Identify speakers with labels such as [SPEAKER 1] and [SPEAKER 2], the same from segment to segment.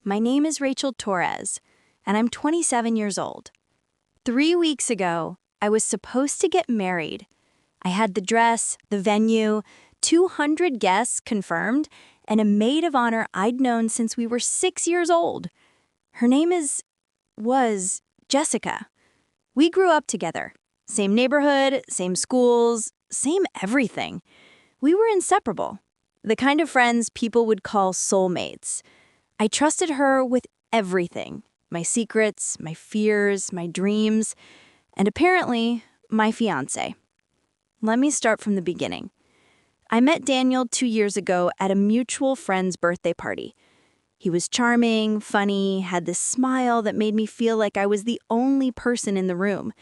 [SPEAKER 1] My name is Rachel Torres, and I'm 27 years old. 3 weeks ago, I was supposed to get married. I had the dress, the venue, 200 guests confirmed, and a maid of honor I'd known since we were 6 years old. Her name was Jessica. We grew up together. Same neighborhood, same schools, same everything. We were inseparable. The kind of friends people would call soulmates. I trusted her with everything. My secrets, my fears, my dreams, and apparently, my fiancé. Let me start from the beginning. I met Daniel 2 years ago at a mutual friend's birthday party. He was charming, funny, had this smile that made me feel like I was the only person in the room.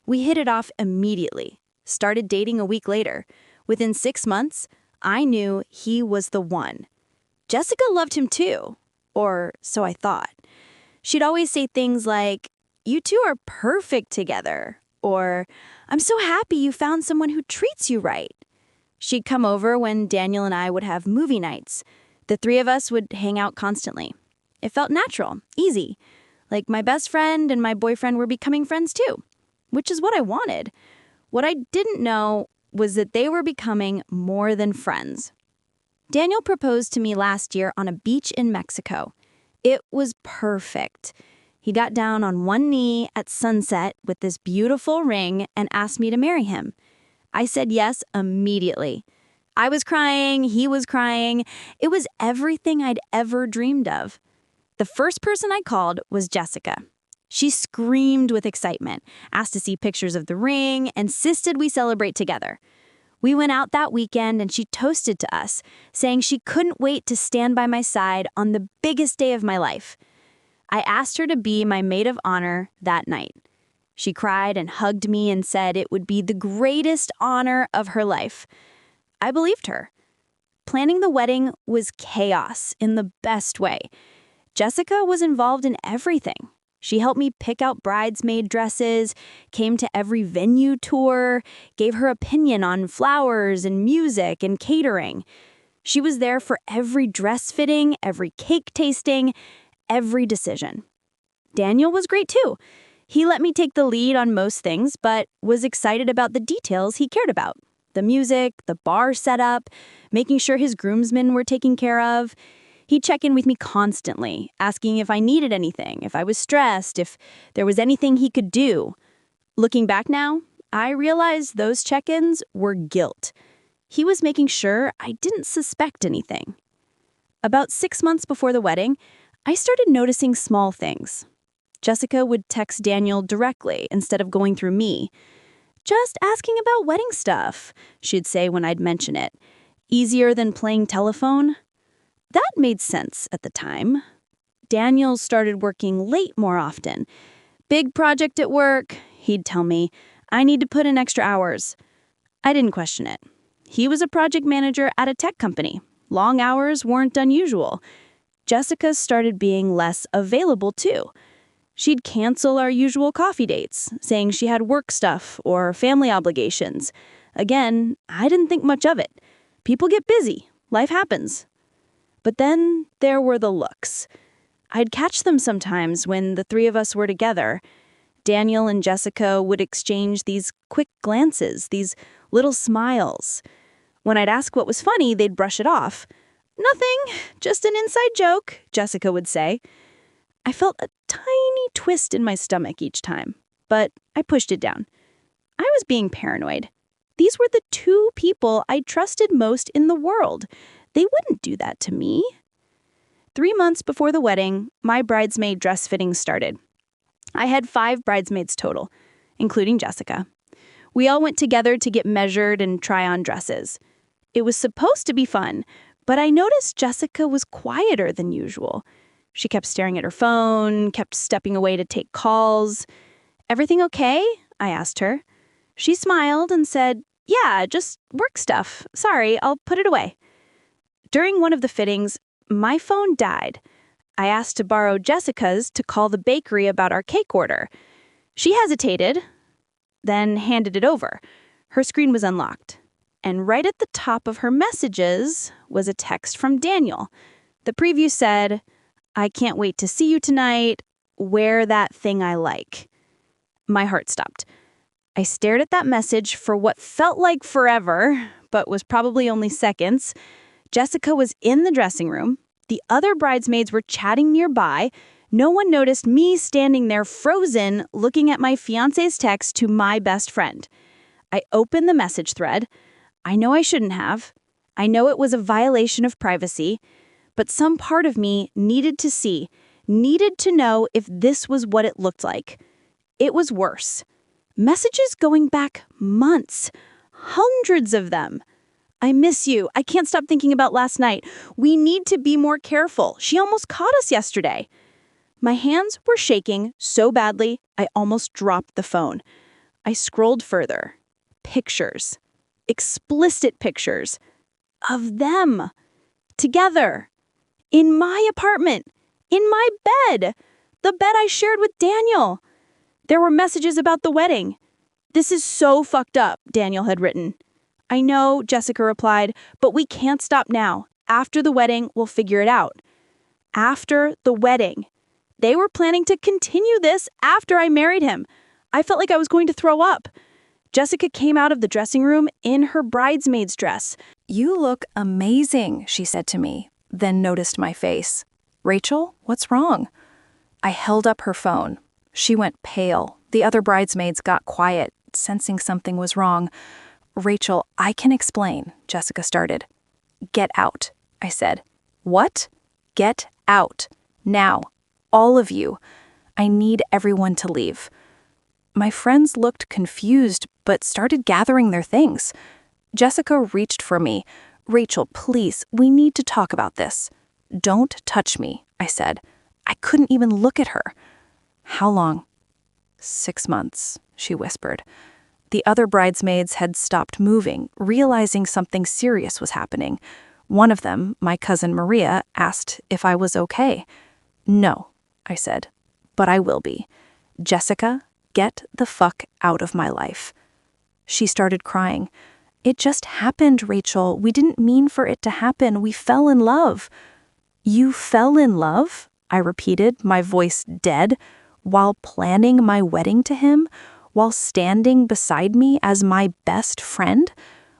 [SPEAKER 1] We hit it off immediately, started dating a week later. Within 6 months, I knew he was the one. Jessica loved him too, or so I thought. She'd always say things like, "You two are perfect together," or "I'm so happy you found someone who treats you right." She'd come over when Daniel and I would have movie nights. The three of us would hang out constantly. It felt natural, easy, like my best friend and my boyfriend were becoming friends too, which is what I wanted. What I didn't know was that they were becoming more than friends. Daniel proposed to me last year on a beach in Mexico. It was perfect. He got down on one knee at sunset with this beautiful ring and asked me to marry him. I said yes immediately. I was crying, he was crying. It was everything I'd ever dreamed of. The first person I called was Jessica. She screamed with excitement, asked to see pictures of the ring, insisted we celebrate together. We went out that weekend and she toasted to us, saying she couldn't wait to stand by my side on the biggest day of my life. I asked her to be my maid of honor that night. She cried and hugged me and said it would be the greatest honor of her life. I believed her. Planning the wedding was chaos in the best way. Jessica was involved in everything. She helped me pick out bridesmaid dresses, came to every venue tour, gave her opinion on flowers and music and catering. She was there for every dress fitting, every cake tasting, every decision. Daniel was great too. He let me take the lead on most things, but was excited about the details he cared about. The music, the bar setup, making sure his groomsmen were taken care of. He'd check in with me constantly, asking if I needed anything, if I was stressed, if there was anything he could do. Looking back now, I realized those check-ins were guilt. He was making sure I didn't suspect anything. About 6 months before the wedding, I started noticing small things. Jessica would text Daniel directly instead of going through me. "Just asking about wedding stuff," she'd say when I'd mention it. "Easier than playing telephone?" That made sense at the time. Daniel started working late more often. "Big project at work," he'd tell me. "I need to put in extra hours." I didn't question it. He was a project manager at a tech company. Long hours weren't unusual. Jessica started being less available too. She'd cancel our usual coffee dates, saying she had work stuff or family obligations. Again, I didn't think much of it. People get busy. Life happens. But then there were the looks. I'd catch them sometimes when the three of us were together. Daniel and Jessica would exchange these quick glances, these little smiles. When I'd ask what was funny, they'd brush it off. "Nothing, just an inside joke," Jessica would say. I felt a tiny twist in my stomach each time, but I pushed it down. I was being paranoid. These were the two people I trusted most in the world. They wouldn't do that to me. 3 months before the wedding, my bridesmaid dress fitting started. I had 5 bridesmaids total, including Jessica. We all went together to get measured and try on dresses. It was supposed to be fun, but I noticed Jessica was quieter than usual. She kept staring at her phone, kept stepping away to take calls. "Everything okay?" I asked her. She smiled and said, "Yeah, just work stuff. Sorry, I'll put it away." During one of the fittings, my phone died. I asked to borrow Jessica's to call the bakery about our cake order. She hesitated, then handed it over. Her screen was unlocked. And right at the top of her messages was a text from Daniel. The preview said, I can't wait to see you tonight. Wear that thing I like. My heart stopped. I stared at that message for what felt like forever, but was probably only seconds. Jessica was in the dressing room. The other bridesmaids were chatting nearby. No one noticed me standing there frozen, looking at my fiancé's text to my best friend. I opened the message thread. I know I shouldn't have. I know it was a violation of privacy, but some part of me needed to see, needed to know if this was what it looked like. It was worse. Messages going back months, hundreds of them. I miss you. I can't stop thinking about last night. We need to be more careful. She almost caught us yesterday. My hands were shaking so badly, I almost dropped the phone. I scrolled further. Pictures. Explicit pictures. Of them. Together. In my apartment. In my bed. The bed I shared with Daniel. There were messages about the wedding. "This is so fucked up," Daniel had written. "I know," Jessica replied, "but we can't stop now. After the wedding, we'll figure it out." After the wedding. They were planning to continue this after I married him. I felt like I was going to throw up. Jessica came out of the dressing room in her bridesmaid's dress.
[SPEAKER 2] "You look amazing," she said to me, then noticed my face. "Rachel, what's wrong?" I held up her phone. She went pale. The other bridesmaids got quiet, sensing something was wrong. "Rachel, I can explain," Jessica started. "Get out," I said. "What?" "Get out. Now. All of you. I need everyone to leave." My friends looked confused, but started gathering their things. Jessica reached for me. "Rachel, please, we need to talk about this." "Don't touch me," I said. I couldn't even look at her. "How long?" 6 months, she whispered. The other bridesmaids had stopped moving, realizing something serious was happening. One of them, my cousin Maria, asked if I was okay. "No," I said, "but I will be. Jessica, get the fuck out of my life." She started crying. "It just happened, Rachel. We didn't mean for it to happen. We fell in love." "You fell in love?" I repeated, my voice dead, "while planning my wedding to him? While standing beside me as my best friend?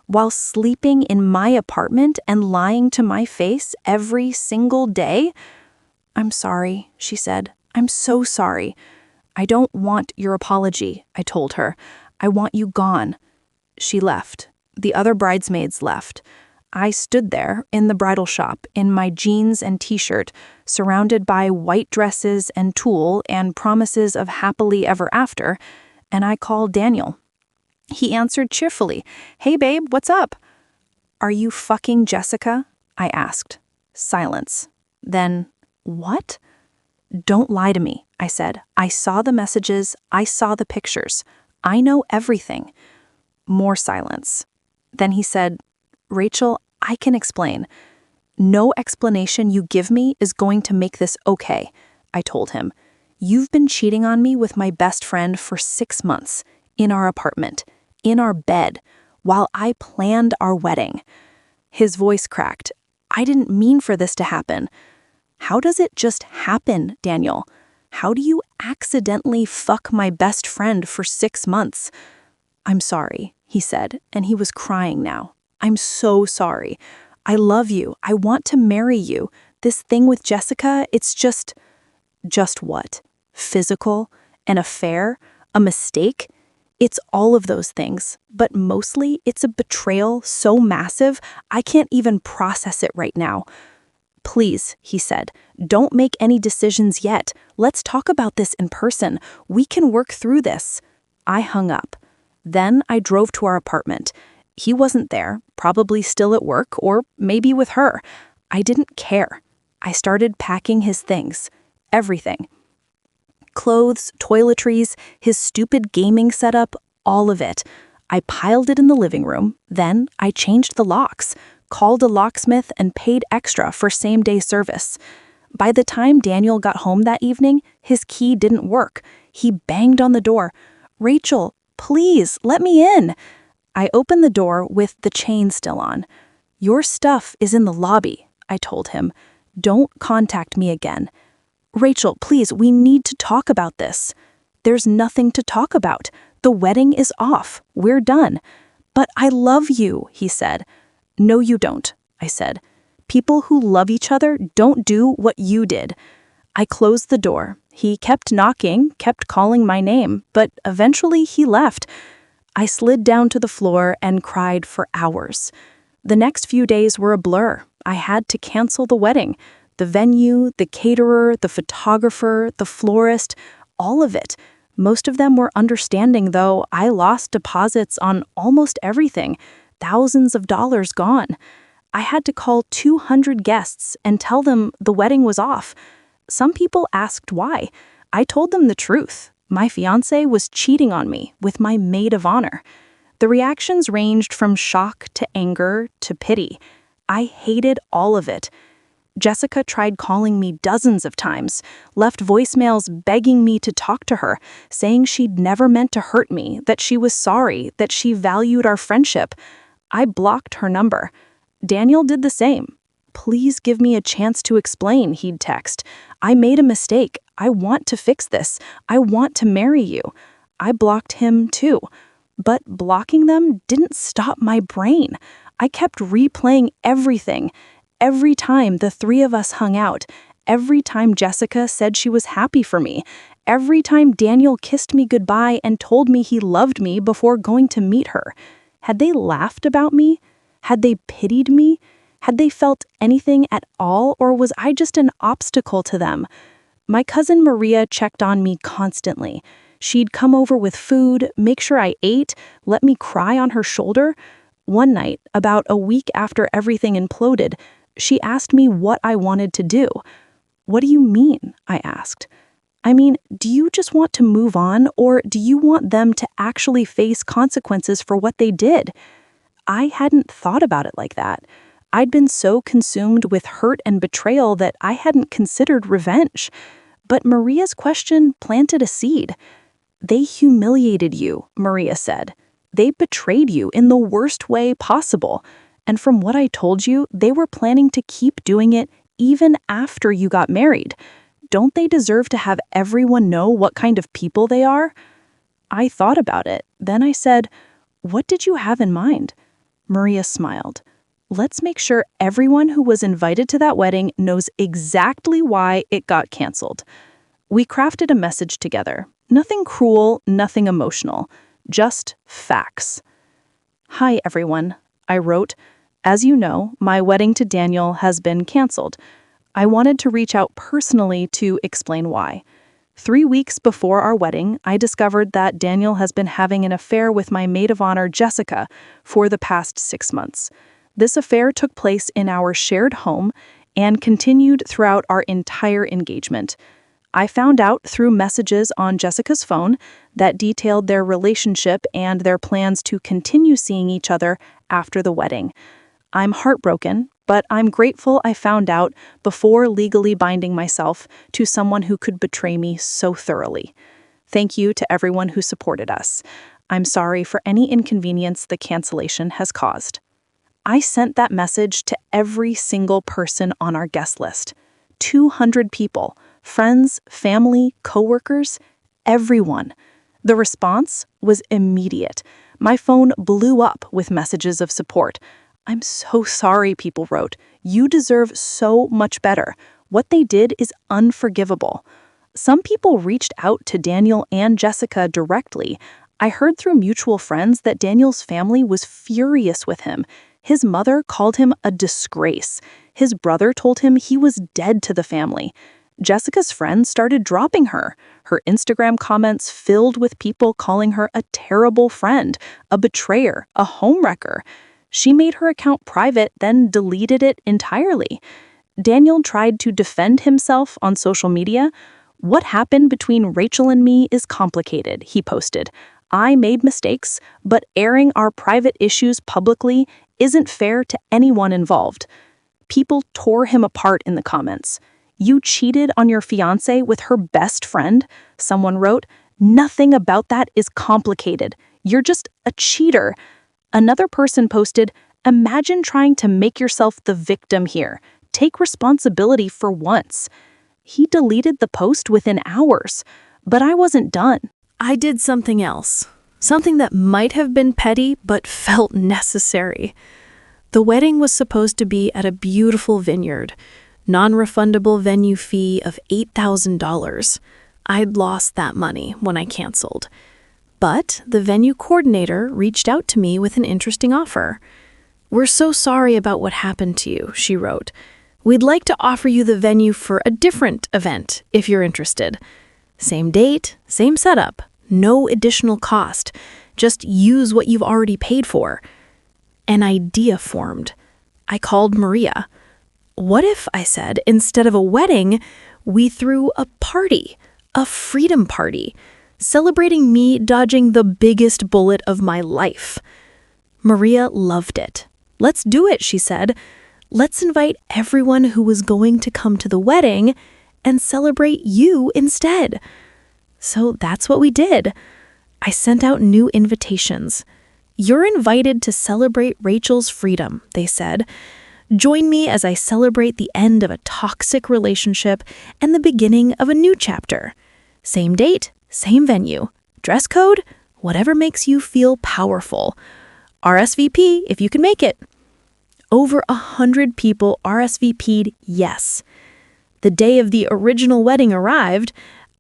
[SPEAKER 2] While sleeping in my apartment and lying to my face every single day?" "I'm sorry," she said. "I'm so sorry." "I don't want your apology," I told her. "I want you gone." She left. The other bridesmaids left. I stood there in the bridal shop in my jeans and t-shirt, surrounded by white dresses and tulle and promises of happily ever after, and I called Daniel. He answered cheerfully. "Hey babe, what's up?" "Are you fucking Jessica?" I asked. Silence. Then, "What?" "Don't lie to me," I said. "I saw the messages. I saw the pictures. I know everything." More silence. Then he said, "Rachel, I can explain." "No explanation you give me is going to make this okay," I told him. "You've been cheating on me with my best friend for 6 months, in our apartment, in our bed, while I planned our wedding." His voice cracked. "I didn't mean for this to happen." "How does it just happen, Daniel? How do you accidentally fuck my best friend for 6 months?" "I'm sorry," he said, and he was crying now. "I'm so sorry. I love you. I want to marry you. This thing with Jessica, it's just..." "Just what? Physical? An affair? A mistake?" "It's all of those things, but mostly it's a betrayal so massive I can't even process it right now." "Please," he said, "don't make any decisions yet. Let's talk about this in person. We can work through this." I hung up. Then I drove to our apartment. He wasn't there, probably still at work, or maybe with her. I didn't care. I started packing his things. Everything. Clothes, toiletries, his stupid gaming setup, all of it. I piled it in the living room. Then I changed the locks, called a locksmith, and paid extra for same-day service. By the time Daniel got home that evening, his key didn't work. He banged on the door. "Rachel, please, let me in." I opened the door with the chain still on. "Your stuff is in the lobby," I told him. "Don't contact me again. Rachel, please, we need to talk about this. There's nothing to talk about. The wedding is off. We're done. But I love you, he said. No, you don't, I said. People who love each other don't do what you did. I closed the door. He kept knocking, kept calling my name, but eventually he left. I slid down to the floor and cried for hours. The next few days were a blur. I had to cancel the wedding. The venue, the caterer, the photographer, the florist, all of it. Most of them were understanding, though I lost deposits on almost everything, thousands of dollars gone. I had to call 200 guests and tell them the wedding was off. Some people asked why. I told them the truth. My fiancé was cheating on me with my maid of honor. The reactions ranged from shock to anger to pity. I hated all of it. Jessica tried calling me dozens of times, left voicemails begging me to talk to her, saying she'd never meant to hurt me, that she was sorry, that she valued our friendship. I blocked her number. Daniel did the same. Please give me a chance to explain, he'd text. I made a mistake. I want to fix this. I want to marry you. I blocked him too. But blocking them didn't stop my brain. I kept replaying everything. Every time the three of us hung out, every time Jessica said she was happy for me, every time Daniel kissed me goodbye and told me he loved me before going to meet her. Had they laughed about me? Had they pitied me? Had they felt anything at all, or was I just an obstacle to them? My cousin Maria checked on me constantly. She'd come over with food, make sure I ate, let me cry on her shoulder. One night, about a week after everything imploded, she asked me what I wanted to do. What do you mean? I asked. I mean, do you just want to move on, or do you want them to actually face consequences for what they did? I hadn't thought about it like that. I'd been so consumed with hurt and betrayal that I hadn't considered revenge. But Maria's question planted a seed. They humiliated you, Maria said. They betrayed you in the worst way possible. And from what I told you, they were planning to keep doing it even after you got married. Don't they deserve to have everyone know what kind of people they are? I thought about it. Then I said, what did you have in mind? Maria smiled. Let's make sure everyone who was invited to that wedding knows exactly why it got canceled. We crafted a message together. Nothing cruel, nothing emotional. Just facts. Hi, everyone, I wrote. As you know, my wedding to Daniel has been canceled. I wanted to reach out personally to explain why. 3 weeks before our wedding, I discovered that Daniel has been having an affair with my maid of honor, Jessica, for the past 6 months. This affair took place in our shared home and continued throughout our entire engagement. I found out through messages on Jessica's phone that detailed their relationship and their plans to continue seeing each other after the wedding. I'm heartbroken, but I'm grateful I found out before legally binding myself to someone who could betray me so thoroughly. Thank you to everyone who supported us. I'm sorry for any inconvenience the cancellation has caused. I sent that message to every single person on our guest list. 200 people, friends, family, coworkers, everyone. The response was immediate. My phone blew up with messages of support. I'm so sorry, people wrote. You deserve so much better. What they did is unforgivable. Some people reached out to Daniel and Jessica directly. I heard through mutual friends that Daniel's family was furious with him. His mother called him a disgrace. His brother told him he was dead to the family. Jessica's friends started dropping her. Her Instagram comments filled with people calling her a terrible friend, a betrayer, a homewrecker. She made her account private, then deleted it entirely. Daniel tried to defend himself on social media. What happened between Rachel and me is complicated, he posted. I made mistakes, but airing our private issues publicly isn't fair to anyone involved. People tore him apart in the comments. You cheated on your fiancé with her best friend, someone wrote. Nothing about that is complicated. You're just a cheater. Another person posted, imagine trying to make yourself the victim here. Take responsibility for once. He deleted the post within hours, but I wasn't done.
[SPEAKER 3] I did something else. Something that might have been petty, but felt necessary. The wedding was supposed to be at a beautiful vineyard. Non-refundable venue fee of $8,000. I'd lost that money when I canceled. But the venue coordinator reached out to me with an interesting offer. "We're so sorry about what happened to you," she wrote. "We'd like to offer you the venue for a different event, if you're interested. Same date, same setup, no additional cost. Just use what you've already paid for." An idea formed. I called Maria. "What if," I said, "instead of a wedding, we threw a party, a freedom party, celebrating me dodging the biggest bullet of my life?" Maria loved it. "Let's do it," she said. "Let's invite everyone who was going to come to the wedding and celebrate you instead." So that's what we did. I sent out new invitations. "You're invited to celebrate Rachel's freedom," they said. "Join me as I celebrate the end of a toxic relationship and the beginning of a new chapter. Same date, same venue. Dress code, whatever makes you feel powerful. RSVP if you can make it." Over 100 people RSVP'd yes. The day of the original wedding arrived.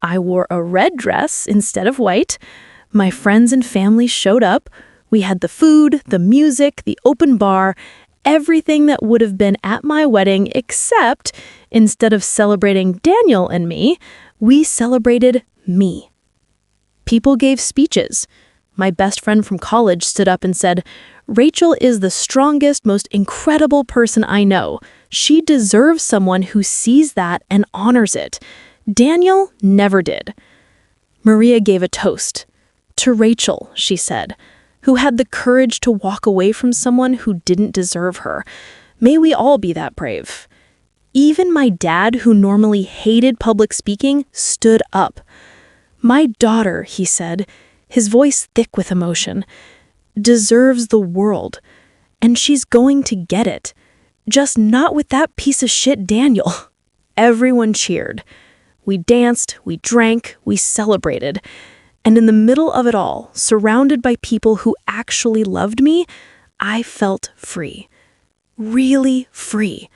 [SPEAKER 3] I wore a red dress instead of white. My friends and family showed up. We had the food, the music, the open bar, everything that would have been at my wedding, except instead of celebrating Daniel and me, we celebrated me. People gave speeches. My best friend from college stood up and said, "Rachel is the strongest, most incredible person I know. She deserves someone who sees that and honors it. Daniel never did." Maria gave a toast. "To Rachel," she said, "who had the courage to walk away from someone who didn't deserve her. May we all be that brave." Even my dad, who normally hated public speaking, stood up. "My daughter," he said, his voice thick with emotion, "deserves the world, and she's going to get it. Just not with that piece of shit Daniel." Everyone cheered. We danced, we drank, we celebrated. And in the middle of it all, surrounded by people who actually loved me, I felt free. Really free.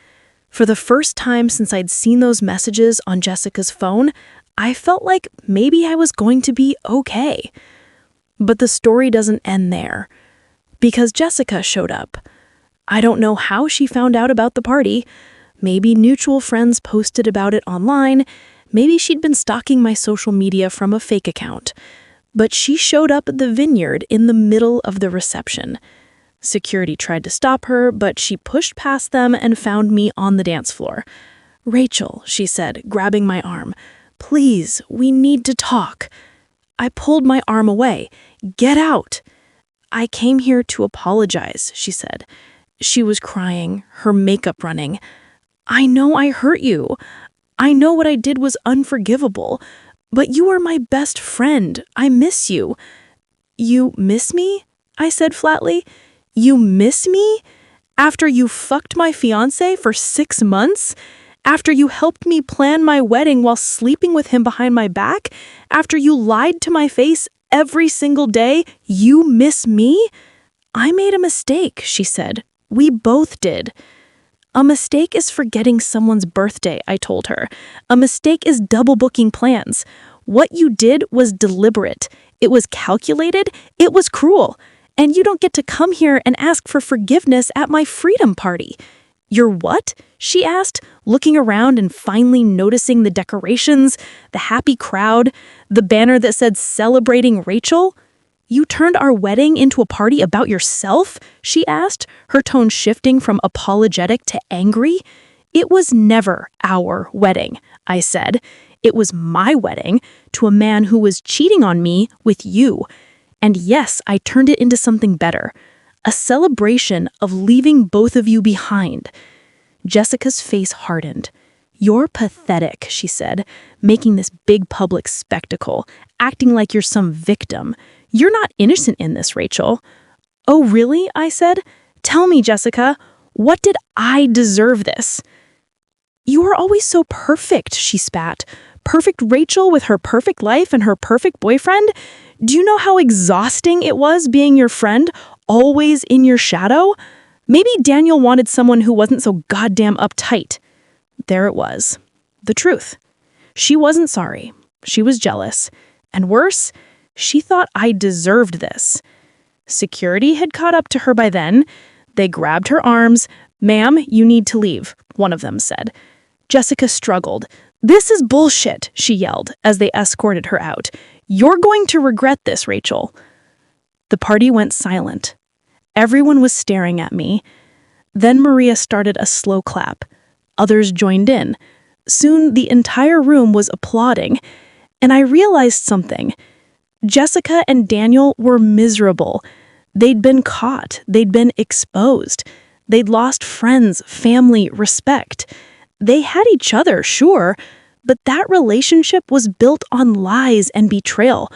[SPEAKER 3] For the first time since I'd seen those messages on Jessica's phone, I felt like maybe I was going to be okay. But the story doesn't end there, because Jessica showed up. I don't know how she found out about the party. Maybe mutual friends posted about it online. Maybe she'd been stalking my social media from a fake account. But she showed up at the vineyard in the middle of the reception. Security tried to stop her, but she pushed past them and found me on the dance floor. "Rachel," she said, grabbing my arm, "please, we need to talk." I pulled my arm away. "Get out." "I came here to apologize," she said. She was crying, her makeup running. "I know I hurt you. I know what I did was unforgivable. But you are my best friend. I miss you." "You miss me?" I said flatly. "You miss me? After you fucked my fiancé for 6 months? After you helped me plan my wedding while sleeping with him behind my back? After you lied to my face every single day? You miss me?" "I made a mistake," she said. "We both did." "A mistake is forgetting someone's birthday," I told her. "A mistake is double booking plans. What you did was deliberate. It was calculated. It was cruel. And you don't get to come here and ask for forgiveness at my freedom party." "You're what?" she asked, looking around and finally noticing the decorations, the happy crowd, the banner that said "Celebrating Rachel." "You turned our wedding into a party about yourself?" she asked, her tone shifting from apologetic to angry. "It was never our wedding," I said. "It was my wedding to a man who was cheating on me with you. And yes, I turned it into something better. A celebration of leaving both of you behind." Jessica's face hardened. "You're pathetic," she said, making this big public spectacle, acting like you're some victim. "You're not innocent in this, Rachel." "Oh, really?" I said. "Tell me, Jessica, what did I deserve this?" "You are always so perfect," she spat. "Perfect Rachel with her perfect life and her perfect boyfriend? Do you know how exhausting it was being your friend, always in your shadow? Maybe Daniel wanted someone who wasn't so goddamn uptight." There it was. The truth. She wasn't sorry. She was jealous. And worse, she thought I deserved this. Security had caught up to her by then. They grabbed her arms. "Ma'am, you need to leave," one of them said. Jessica struggled. "This is bullshit," she yelled as they escorted her out. "You're going to regret this, Rachel." The party went silent. Everyone was staring at me. Then Maria started a slow clap. Others joined in. Soon the entire room was applauding. And I realized something. Jessica and Daniel were miserable. They'd been caught. They'd been exposed. They'd lost friends, family, respect. They had each other, sure, but that relationship was built on lies and betrayal.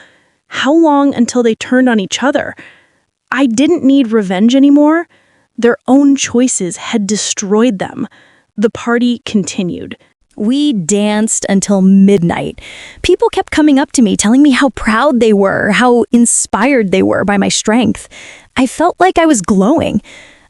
[SPEAKER 3] How long until they turned on each other? I didn't need revenge anymore. Their own choices had destroyed them. The party continued.
[SPEAKER 1] We danced until midnight. People kept coming up to me, telling me how proud they were, how inspired they were by my strength. I felt like I was glowing.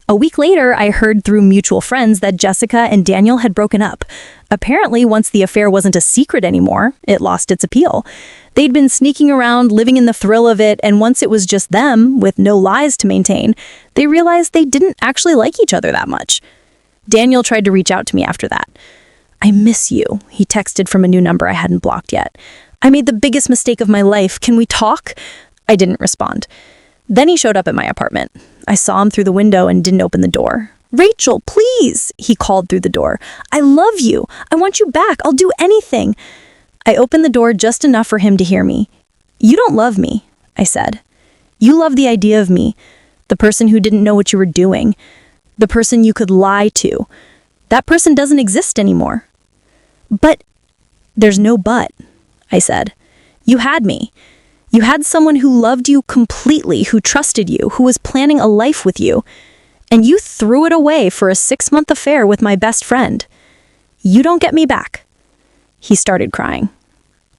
[SPEAKER 1] A week later, I heard through mutual friends that Jessica and Daniel had broken up. Apparently, once the affair wasn't a secret anymore, it lost its appeal. They'd been sneaking around, living in the thrill of it, and once it was just them, with no lies to maintain, they realized they didn't actually like each other that much. Daniel tried to reach out to me after that. "I miss you," he texted from a new number I hadn't blocked yet. "I made the biggest mistake of my life. Can we talk?" I didn't respond. Then he showed up at my apartment. I saw him through the window and didn't open the door. "Rachel, please," he called through the door. "I love you. I want you back. I'll do anything." I opened the door just enough for him to hear me. "You don't love me," I said. "You love the idea of me, the person who didn't know what you were doing, the person you could lie to. That person doesn't exist anymore." "But there's no but," I said. "You had me. You had someone who loved you completely, who trusted you, who was planning a life with you. And you threw it away for a 6-month affair with my best friend. You don't get me back." He started crying.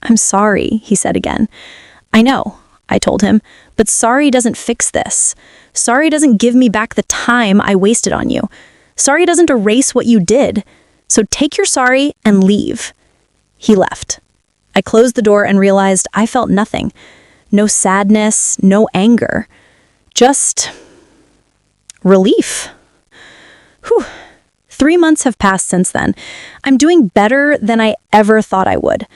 [SPEAKER 1] "I'm sorry," he said again. "I know," I told him, "but sorry doesn't fix this. Sorry doesn't give me back the time I wasted on you. Sorry doesn't erase what you did. So take your sorry and leave." He left. I closed the door and realized I felt nothing. No sadness, no anger. Just relief. Whew. 3 months have passed since then. I'm doing better than I ever thought I would.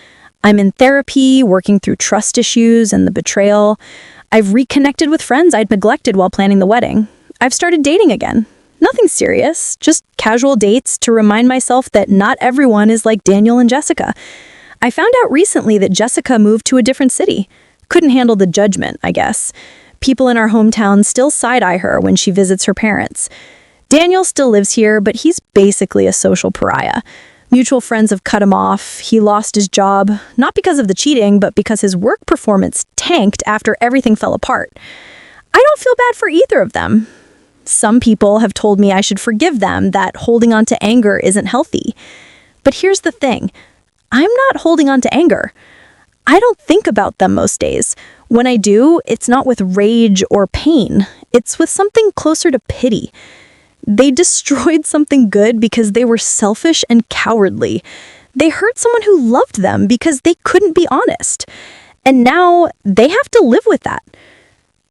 [SPEAKER 1] I'm in therapy, working through trust issues and the betrayal. I've reconnected with friends I'd neglected while planning the wedding. I've started dating again. Nothing serious, just casual dates to remind myself that not everyone is like Daniel and Jessica. I found out recently that Jessica moved to a different city. Couldn't handle the judgment, I guess. People in our hometown still side-eye her when she visits her parents. Daniel still lives here, but he's basically a social pariah. Mutual friends have cut him off. He lost his job, not because of the cheating, but because his work performance tanked after everything fell apart. I don't feel bad for either of them. Some people have told me I should forgive them, that holding on to anger isn't healthy. But here's the thing. I'm not holding on to anger. I don't think about them most days. When I do, it's not with rage or pain. It's with something closer to pity. They destroyed something good because they were selfish and cowardly. They hurt someone who loved them because they couldn't be honest. And now they have to live with that.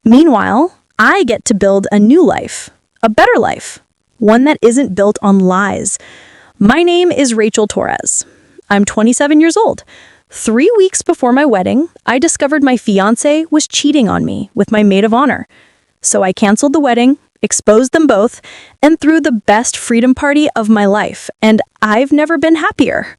[SPEAKER 1] Meanwhile, I get to build a new life, a better life, one that isn't built on lies. My name is Rachel Torres. I'm 27 years old. 3 weeks before my wedding, I discovered my fiancé was cheating on me with my maid of honor. So I canceled the wedding, exposed them both, and threw the best freedom party of my life, and I've never been happier.